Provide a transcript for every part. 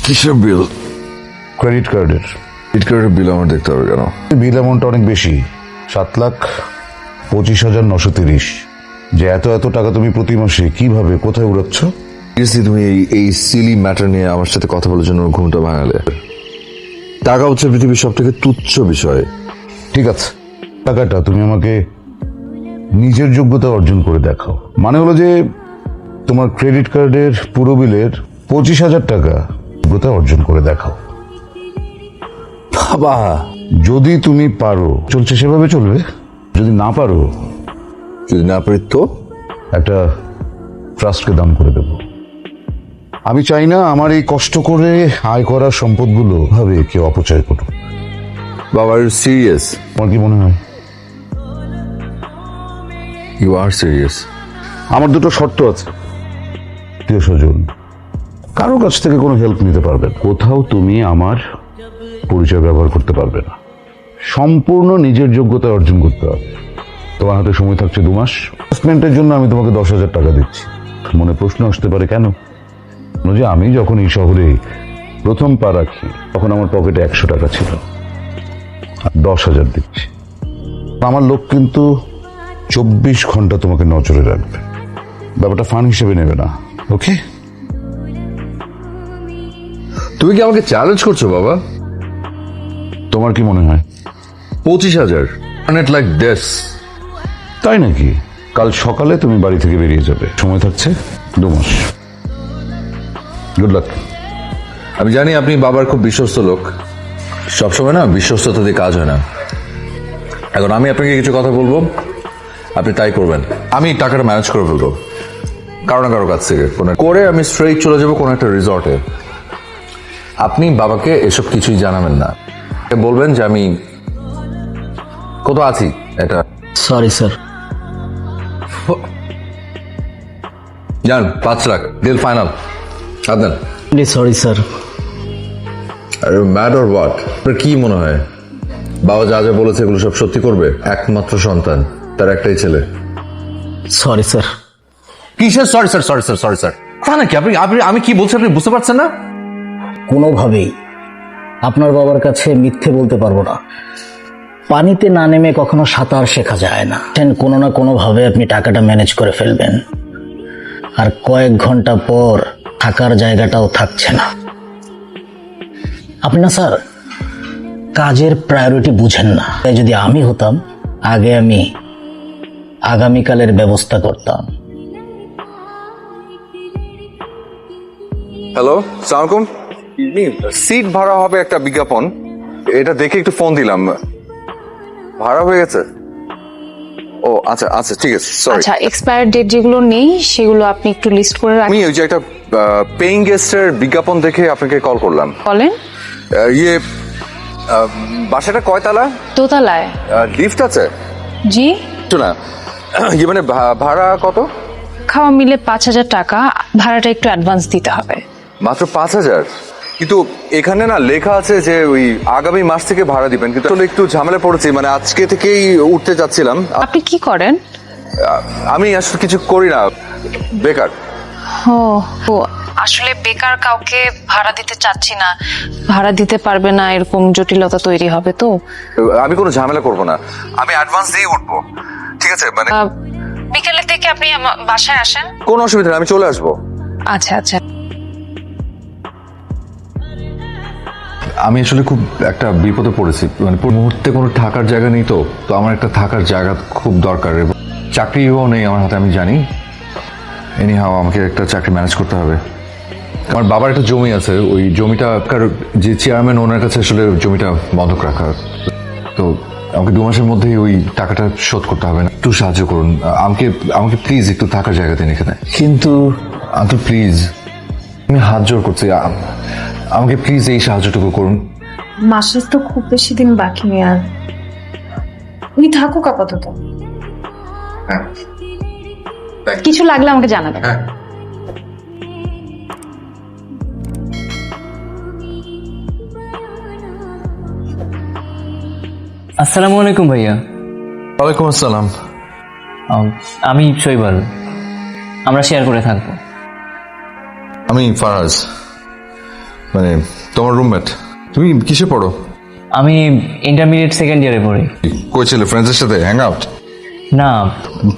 কিসের বিল? ক্রেডিট কার্ডের। ক্রেডিট কার্ডের বিল আমার দেখতে হবে কেন? বিল অ্যামাউন্টটা অনেক বেশি, 7,25,930। যে এত এত টাকা তুমি প্রতি মাসে কিভাবে কোথায় উড়াচ্ছ? সিরিয়াসলি তুমি এই সিলি ম্যাটার নিয়ে আমার সাথে কথা বলার জন্য ঘুমটা ভাঙালে? টাকা হচ্ছে পৃথিবীর সব থেকে তুচ্ছ বিষয়। ঠিক আছে, টাকাটা তুমি আমাকে নিজের যোগ্যতা অর্জন করে দেখাও। মানে হলো যে তোমার ক্রেডিট কার্ডের পুরো বিলের 25,000 টাকা যোগ্যতা অর্জন করে দেখাও। বাবা, যদি তুমি পারো চলছে সেভাবে চলবে, যদি না পারো যদি না পারি তো একটা ট্রাস্টকে দান করে দেব। আমি চাই না আমার এই কষ্ট করে আয় করা সম্পদগুলো ভাবে কেউ অপচয় করুক। বাবা, ইউ সিরিয়াস? তোমার কি মনে হয়? You are serious? আমার দুটো শর্ত আছে। প্রিয় স্বজন, কারো কাছ থেকে কোনো হেল্প নিতে পারবে না, কোথাও তুমি আমার পরিচয় ব্যবহার করতে পারবে না, সম্পূর্ণ নিজের যোগ্যতা অর্জন করতে হবে। তোমার হাতে সময় থাকছে 2 মাস। ইনভেস্টমেন্টের জন্য আমি তোমাকে 10,000 টাকা দিচ্ছি। মনে প্রশ্ন আসতে পারে কেন? যে আমি যখন এই শহরে প্রথম পা রাখি তখন আমার পকেটে 100 টাকা ছিল, 10,000 দিচ্ছি। আমার লোক কিন্তু 24 ঘন্টা তোমাকে নজরে রাখবে, ব্যাপারটা ফান হিসেবে নেবে না, ওকে? তুমি কি আমাকে চ্যালেঞ্জ করছো বাবা? তোমার কি মনে হয়? 25,000 লাইক দিস? তাই নাকি? কাল সকালে তুমি বাড়ি থেকে বেরিয়ে যাবে, সময় থাকছে 2 মাস। Good luck. আমি জানি আপনি বাবার খুব বিশ্বস্ত লোক, সবসময় না বিশ্বস্ততা দিয়ে কাজ হয় না। এখন আমি আপনাকে কিছু কথা বলবো, আপনি তাই করবেন। আমি টাকাটা ম্যানেজ করে ফেলবো কারো না কারো কাছ থেকে করে আমি স্ট্রেইট চলে যাবো কোনো একটা রিসর্টে। আপনি বাবাকে এসব কিছুই জানাবেন না, বলবেন যে আমি কোথাও আছি। এটা সরি স্যার। জান, 5 lakh deal final. Adnan, sorry sir. আরে ম্যাড অর হোয়াট? আপনার কি মনে হয় বাবা যা যা বলেছে এগুলো সব সত্যি করবে? একমাত্র সন্তান, তার একটাই ছেলে। Sorry sir. কিসের sorry sir? Sorry sir, sorry sir তা নাকি? আপনি আপনি আমি কি বলছি আপনি বুঝতে পারছেন না? কোনোভাবেই আপনার বাবার কাছে মিথ্যে বলতে পারবো না। পানিতে না নেমে কখনো সাঁতার শেখা যায় না। কোনো না কোনোভাবে আপনি টাকাটা ম্যানেজ করে ফেলবেন, আর কয়েক ঘন্টা পর থাকার জায়গাটাও থাকছে না। আপনি না স্যার কাজের প্রায়োরিটি বুঝেন না। তাই যদি আমি হতাম, আগে আমি আগামীকালের ব্যবস্থা করতাম। হ্যালো, সালাম আলাইকুম। সিট ভাড়া হবে একটা বিজ্ঞাপন, এটা দেখে একটু ফোন দিলাম। ভাড়া হয়ে গেছে? ও আচ্ছা আচ্ছা, ঠিক আছে, সরি। আচ্ছা, এক্সপায়ার ডেট যেগুলো নেই সেগুলো আপনি একটু লিস্ট করে আমি রাখেন। ওই যে একটা পেইং গেস্টের বিজ্ঞাপন দেখে আপনাকে কল করলাম। বলেন। ইয়ে বাসাটা কয়তলা? দোতলায়। লিফট আছে? জি। না, ইয়ে মানে ভাড়া কত? খাওয়া মিলে 5,000 টাকা, ভাড়াটা একটু অ্যাডভান্স দিতে হবে। মাত্র 5,000? কিন্তু এখানে না লেখা আছে যে ওই আগামী মাস থেকে ভাড়া দিবেন, কিন্তু আসলে একটু ঝামেলা পড়েছি, মানে আজকে থেকেই উঠতে চাচ্ছিলাম। আপনি কি করেন? আমি আসলে কিছু করি না, বেকার। ও ও আসলে বেকার কাউকে ভাড়া দিতে চাচ্ছি না, ভাড়া দিতে পারবে না এরকম জটিলতা তৈরি হবে তো। আমি কোনো ঝামেলা করব না, আমি অ্যাডভান্স দিয়ে উঠবো, ঠিক আছে? মানে বিকেলের দিকে আপনি আমার বাসায় আসেন। কোনো অসুবিধা নেই, আমি চলে আসবো। আচ্ছা আচ্ছা। আমি আসলে খুব একটা বিপদে পড়েছি, মানে মুহূর্তে কোনো থাকার জায়গা নেই, তো তো আমার একটা থাকার জায়গা খুব দরকার, এবং চাকরিও নেই আমার হাতে, আমি জানি। এনিহাও আমাকে একটা চাকরি ম্যানেজ করতে হবে। আমার বাবার একটা জমি আছে, ওই জমিটা যে চেয়ারম্যান ওনার কাছে আসলে জমিটা বন্ধক রাখা, তো আমাকে 2 মাসের মধ্যেই ওই টাকাটা শোধ করতে হবে। না, একটু সাহায্য করুন আমাকে, আমাকে প্লিজ একটু থাকার জায়গা দিন এখানে। কিন্তু প্লিজ, আমি হাত জোর করছি, আমাকে প্লিজ এই সাহায্যটুকু করুন। মাসের তো খুব বেশি দিন বাকি নেই আর, উনি থাকুক আপাতত। কিছু লাগলে আমাকে জানাবেন। আসসালামু আলাইকুম ভাইয়া। ওয়ালাইকুম আসসালাম। আমি শৈবাল, আমরা শেয়ার করে থাকবো। আমি ফারাজ। মানে তোমার রুমমেট? তুমি কিসে পড়ো? আমি ইন্টারমিডিয়েট সেকেন্ড ইয়ারে পড়ি। কই ছিলে? ফ্রেন্ডসের সাথে হ্যাং আউট? না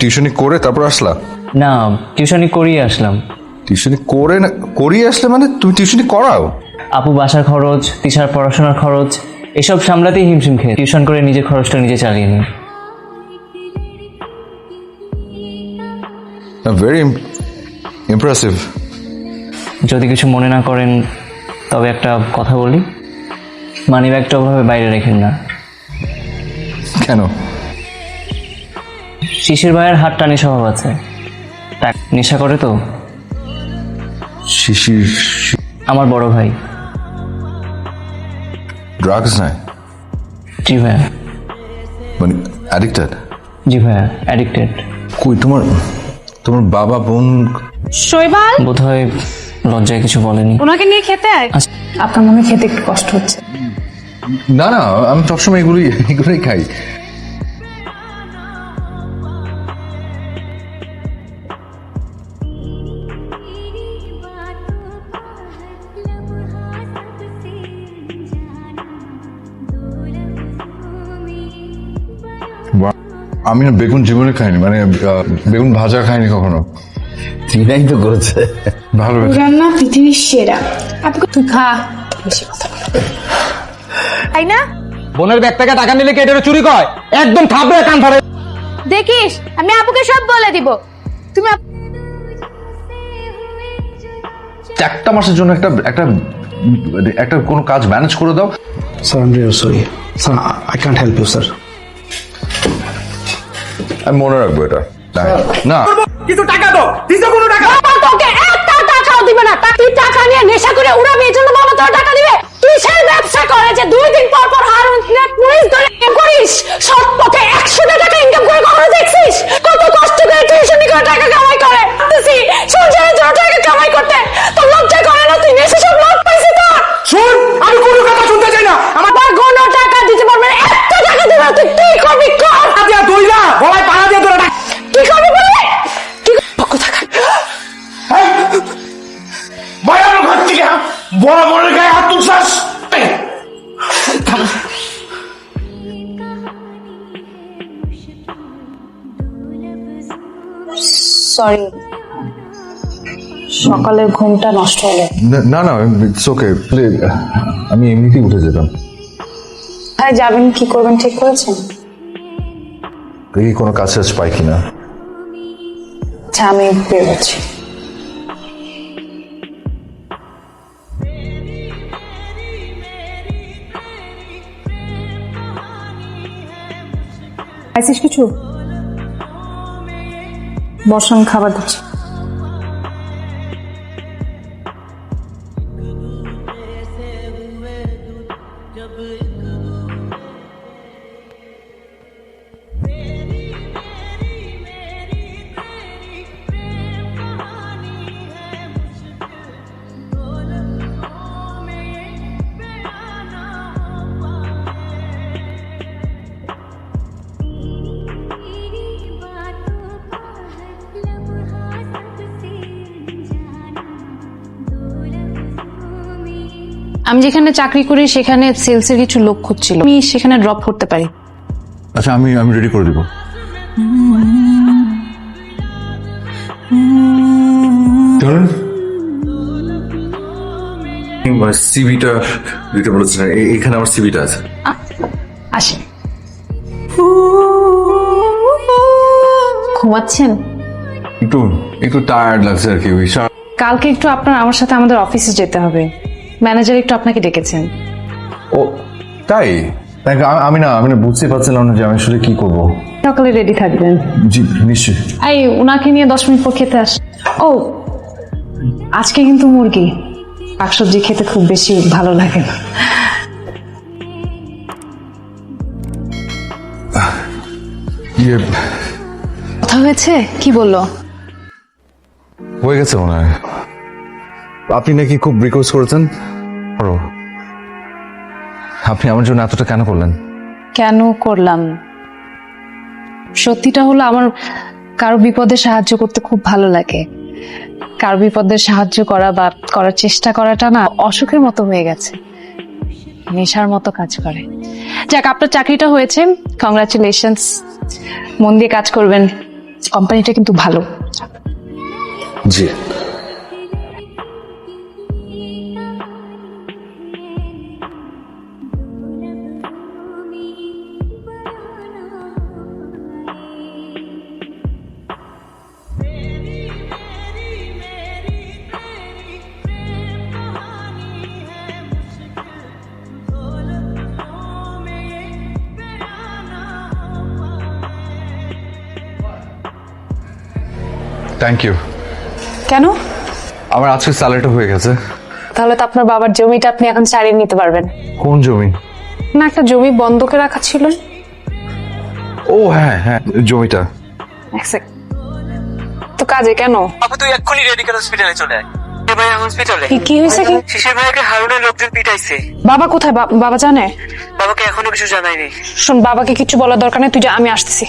টিউশনি করে তারপর আসলা? না, টিউশনি করিয়ে আসলাম। টিউশনি করে না করিয়ে আসলে মানে তুমি টিউশনি করাও? আপু বাসার খরচ, তিশার পড়াশোনার খরচ এসব সামলাতেই হিমশিম খেয়ে টিউশন করে নিজের খরচটা নিজে চালিয়ে নিই। Very impressive. যদি কিছু মনে না করেন তবে একটা কথা বলি, মানি ব্যাগটা ওভাবে বাইরে রেখেন না। কেন? শিশির ভাইয়ের হাত টানি স্বভাব আছে, নেশা করে তো। শিশির আমার বড় ভাই। ড্রাগস নেয়? জি ভাইয়া। মানে অ্যাডিক্টেড? জি ভাইয়া, অ্যাডিক্টেড। কই তোমার তোমার বাবা বোন? শৈবাল, বোধহয় লজ্জায় কিছু বলেনি। ওনাকে নিয়ে খেতে আয়। আপনার মনে হয় খেতে একটু কষ্ট হচ্ছে। না না, আমি সবসময় এগুলোই খাই। আমি না বেগুন জীবনে খাইনি, মানে বেগুন ভাজা খাইনি কখনো। চিনাই তো করেছে। ভালো রান্না পৃথিবীর সেরা। আপনি তুই খা, বেশি কথা বলো। তাই না? বোনের ব্যাগ থেকে টাকা নিলে কেটে চুরি কয়, একদম থাপড়ে কান ফাড়ে। দেখিস, আমি আপুকে সব বলে দিব। তুমি একটা মাসের জন্য একটা একটা একটা কোনো কাজ ম্যানেজ করে দাও। Sir, I'm really sorry. Sir, I can't help you, sir. আমি মনে রাখবো এটা। না কিছু টাকা দাও, দিছো কোনো টাকা? তোকে একটা টাকাও দিবে না। তুই টাকা নিয়ে নেশা করে উড়াবি, এই জন্য বাবা তোর টাকা দিবে? কিসের ব্যবসা করে যে 2 দিন পর পর হারুন পুলিশ ধরে করিস? সৎ পথে 100 টাকা ইনকাম করে কখনো দেখছিস? কত কষ্ট করে টিউশনি করে টাকা কামাই করে তুই সংসারের জন্য টাকা কামাই করতে তোর লজ্জা করে না? তুই নেশা সব লোক পাইছিস তোর। শুন, আমি কোনো কথা শুনতে চাই না। আমার আমার কোনো টাকা দিতে পারবে না। একটা টাকা দিবে না। তুই কি করবি কর। টাকা দিয়া দইলা, গলায় পাড়া দিয়ে তোরা টাকা। কি করবি বলে? কি কথা? ভয়ানক ঘর থেকে বড় বড় গায়ে হাত তুলছাস। সরি, সকালের ঘুমটা নষ্ট হলো। না না, ইটস ওকে। আমি এমনিতেই উঠে যেতাম। হ্যাঁ, যাবেন, কি করবেন ঠিক করেছেন? দেখি কোনো কাজ টাজ পাই কিনা। আচ্ছা, আমি বেরোচ্ছি। খাইছিস কিছু? বর্ষণ খাবার দিচ্ছি। আমি যেখানে চাকরি করি সেখানে সেলসের কিছু লোক খুঁজছিল, আমি সেখানে ড্রপ করতে পারি। আচ্ছা, আমি রেডি করে দিব। চলুন। সিভিটা দিতে বলেছেন, এখানে আমার সিভিটা আছে। আসেন। ঘুমাচ্ছেন? একটু একটু টায়ার্ড লাগছে আর কি। কালকে একটু আপনার আমার সাথে আমাদের অফিসে যেতে হবে। ম্যানেজার একটু আপনাকে ডেকেছেন। ও তাই? আমি না বুঝতে পারছিলাম না যে আমি আসলে কি করব। সকালে রেডি থাকবেন। জি নিশ্চয়ই। এই ওনাকে নিয়ে 10 মিনিট পর খেতে আস। ও আজকে কিন্তু মুরগি, শাকসবজি খেতে খুব বেশি ভালো লাগে না। কথা হয়েছে? কি বললো? হয়ে গেছে মনে হয়। আপনি নাকি খুব রিকোয়েস্ট করেছেন। আপনি আমার জন্য এতটা কেন করলেন? কেন করলাম? সত্যিটা হলো আমার কারো বিপদে সাহায্য করতে খুব ভালো লাগে। কার বিপদে সাহায্য করা বা করার চেষ্টা করাটা না অসুখের মতো হয়ে গেছে, নেশার মতো কাজ করে। যাক, আপনার চাকরিটা হয়েছে, কংগ্রাচুলেশনস। মন দিয়ে কাজ করবেন, কোম্পানিটা কিন্তু ভালো। জি। Thank you. কেন? আমার আজকে স্যালারিটা হয়ে গেছে। তাহলে তো আপনার বাবার জমিটা আপনি এখন ছাড়িয়ে নিতে পারবেন। কোন জমি? না, একটা জমি বন্ধকে রাখা ছিল। ও হ্যাঁ হ্যাঁ, জমিটা। এক সেকেন্ড। তো কাজে কেন? আপু তুই এক্ষুনি রেডিকেল হসপিটালে চলে আয়। ভাই হসপিটালে কি হয়েছে? কি শিশির ভাইকে হারুনের লোকজন পিটাইছে। বাবা কোথায়? বাবা জানে? বাবাকে এখনো কিছু জানায়নি। শোন, বাবাকে কিছু বলার দরকার নেই, তুই যা, আমি আসতেছি।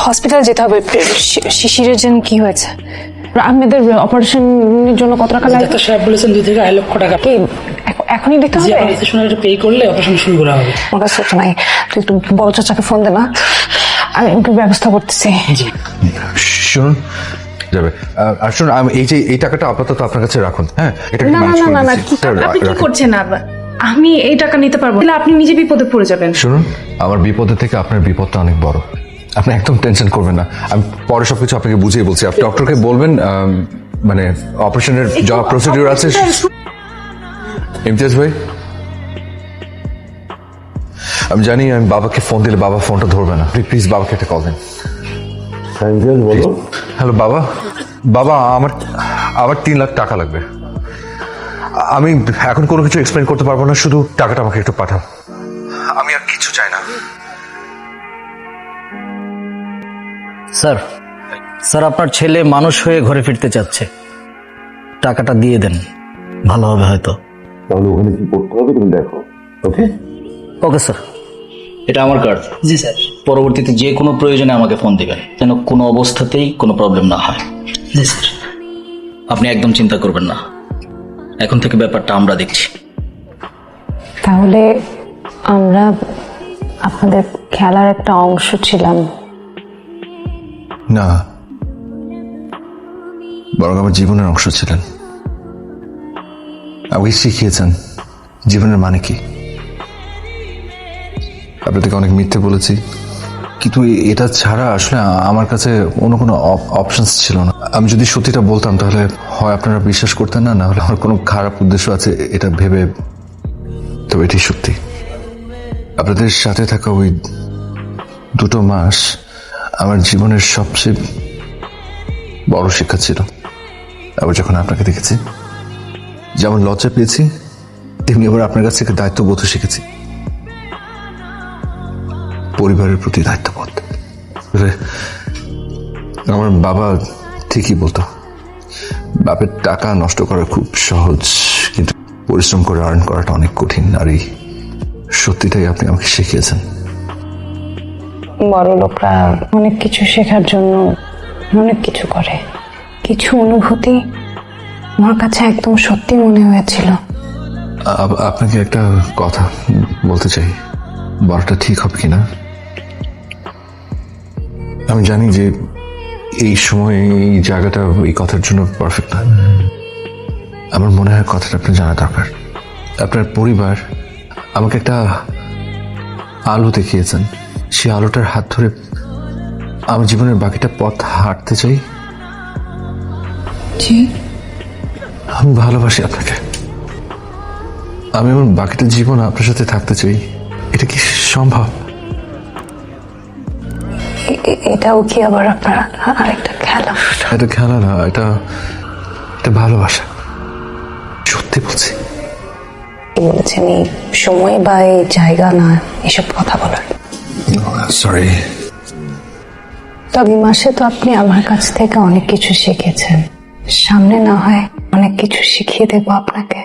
হসপিটালে যেতে হবে। শিশিরের জন্য কি হয়েছে? আহমেদের অপারেশনের জন্য কত টাকা লাগবে? ডাক্তার সাহেব বলেছেন 2 থেকে 2.5 লক্ষ টাকা। কি এখনই দিতে হবে? রিসেপশনে পে করলে অপারেশন শুরু করা হবে। আমার কাছে তো নাই, তুই একটু বড় চাচাকে ফোন দে না, আমি একটু ব্যবস্থা করতেছি। শুনুন যাবে। আর শুনুন, এই টাকাটা আপাতত আপনার কাছে রাখুন। হ্যাঁ, এটা না না না না না, আপনি কি করছেন? আমি এই টাকা নিতে পারবো না, আপনি নিজে বিপদে পড়ে যাবেন। শুনুন, আমার বিপদের থেকে আপনার বিপদটা অনেক বড়। আপনি একদম টেনশন করবেন না, আমি পরে সবকিছু আপনাকে বুঝিয়ে বলছি। আপনি ডক্টরকে বলবেন মানে অপারেশনের যা প্রসিডিউর আছে। ইমতিয়াজ ভাই, আমি জানি আমি বাবাকে ফোন দিলে বাবা ফোনটা ধরবে না, প্লিজ বাবাকে একটা কল দেন। বলো। হ্যালো বাবা। বাবা, আমার 3 লাখ টাকা লাগবে। আমি এখন কোনো কিছু এক্সপ্লেন করতে পারবো না, শুধু টাকাটা আমাকে একটু পাঠাও। আমি আর কিছু চাই না। স্যার আপনার ছেলে মানুষ হয়ে ঘরে ফিরতে চাচ্ছে, টাকাটা দিয়ে দেন, ভালো হবে হয়তো। তাহলে ওখানে কি করতে হবে তুমি দেখো। ওকে ওকে স্যার, এটা আমার কার্ড। জি স্যার। পরবর্তীতে যে কোনো প্রয়োজনে আমাকে ফোন দিবেন, যেন কোনো অবস্থাতেই কোনো প্রবলেম না হয়। জি স্যার। আপনি একদম চিন্তা করবেন না, এখন থেকে ব্যাপারটা আমরা দেখছি। তাহলে আমরা আপনাদের খেলার একটা অংশ ছিলাম? না, বরং আমার জীবনের অংশ ছিলেন। আমাকে শিখিয়েছেন জীবনের মানে কি। আপনাদেরকে অনেক মিথ্যে বলেছি, কিন্তু এটা ছাড়া আসলে আমার কাছে অন্য কোনো অপশনস ছিল না। আমি যদি সত্যিটা বলতাম তাহলে হয় আপনারা বিশ্বাস করতেন না, না হলে আমার কোনো খারাপ উদ্দেশ্য আছে এটা ভেবে। তবে এটি সত্যি, আপনাদের সাথে থাকা ওই 2 মাস আমার জীবনের সবচেয়ে বড় শিক্ষা ছিল। আবার যখন আপনাকে দেখেছি, যেমন লজ্জা পেয়েছি, তেমনি আবার আপনার কাছ থেকে দায়িত্ববোধ শিখেছি, পরিবারের প্রতি দায়িত্ববোধ। আমার বাবা ঠিকই বলতো, বাপের টাকা নষ্ট করা খুব সহজ, কিন্তু পরিশ্রম করে আর্ন করাটা অনেক কঠিন। আর এই সত্যিটাই আপনি আমাকে শিখিয়েছেন। বড় লোকরা অনেক কিছু শেখার জন্য অনেক কিছু করে। কিছু অনুভূতি আমার কাছে একদম সত্যি মনে হয়েছিল। আপনাকে একটা কথা বলতে চাই, বলাটা ঠিক হবে কিনা। আমি জানি যে এই সময় এই জায়গাটা এই কথার জন্য পারফেক্ট না। আমার মনে হয় কথাটা আপনার জানা দরকার। আপনার পরিবার আমাকে একটা আলো দেখিয়েছেন, সেই আলোটার হাত ধরে আমার জীবনের বাকিটা পথ হাঁটতে চাই। আমি ভালোবাসি আপনাকে, আমি আমার বাকিটা জীবন আপনার সাথে থাকতে চাই। এটা কি সম্ভব? এটাও কি আবার আপনার আরেকটা খেলা? এটা খেলা না, এটা ভালোবাসা। সত্যি বলছি। বলেছেন এই সময় বা এই জায়গা না এসব কথা বলার। সরি। তবে মাসে তো আপনি আমার কাছ থেকে অনেক কিছু শিখেছেন, সামনে না হয় অনেক কিছু শিখিয়ে দেবো আপনাকে।